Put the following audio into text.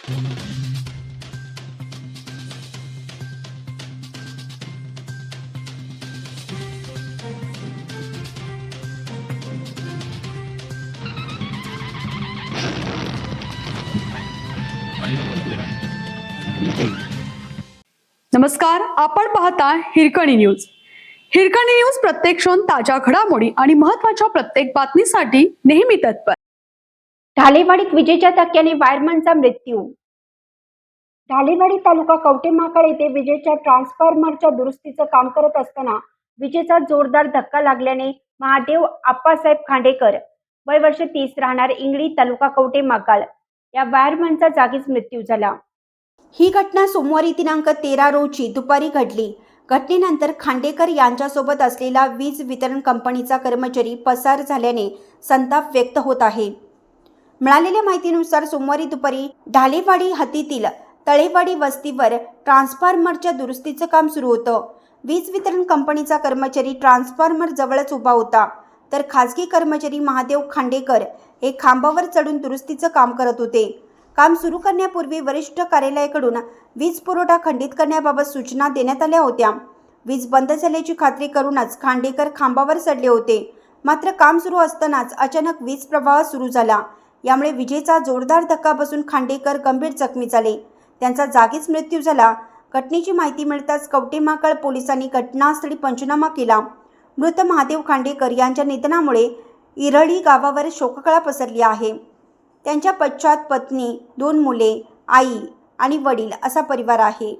नमस्कार, आपण पाहता हिरकणी न्यूज. हिरकणी न्यूज प्रत्येक क्षण ताज्या घडामोडी आणि महत्त्वाच्या प्रत्येक बातमीसाठी नेहमी तत्पर. ढालेवाडीत विजेच्या धक्क्याने वायरमनचा मृत्यू. ढालेवाडी तालुका कवठेमहांकाळ येथे विजेच्या ट्रान्सफॉर्मरच्या दुरुस्तीचं काम करत असताना विजेचा जोरदार धक्का लागल्याने महादेव आप्पासाहेब खांडेकर, वय वर्ष 30, राहणार इंगळी, तालुका कवठेमहांकाळ, या वायरमनचा जागीच मृत्यू झाला. ही घटना सोमवारी दिनांक 13 रोजी दुपारी घडली. घटनेनंतर खांडेकर यांच्यासोबत असलेला वीज वितरण कंपनीचा कर्मचारी पसार झाल्याने संताप व्यक्त होत आहे. मिळालेल्या माहितीनुसार सोमवारी दुपारी ढालेवाडी हद्दीतील तळेवाडी वस्तीवर ट्रान्सफॉर्मरच्या दुरुस्तीचं काम सुरू होतं. वीज वितरण कंपनीचा कर्मचारी ट्रान्सफॉर्मर जवळच उभा होता, तर खासगी कर्मचारी महादेव खांडेकर हे खांबावर चढून दुरुस्तीचं काम करत होते. काम सुरू करण्यापूर्वी वरिष्ठ कार्यालयाकडून वीज पुरवठा खंडित करण्याबाबत सूचना देण्यात आल्या होत्या. वीज बंद झाल्याची खात्री करूनच खांडेकर खांबावर चढले होते. मात्र काम सुरू असतानाच अचानक वीज प्रवाह सुरू झाला. यामुळे विजेचा जोरदार धक्का बसून खांडेकर गंभीर जखमी झाले. त्यांचा जागीच मृत्यू झाला. घटनेची माहिती मिळताच कवठेमहांकाळ पोलिसांनी घटनास्थळी पंचनामा केला. मृत महादेव खांडेकर यांच्या निधनामुळे इरळी गावावर शोककळा पसरली आहे. त्यांच्या पश्चात पत्नी, 2 मुले, आई आणि वडील असा परिवार आहे.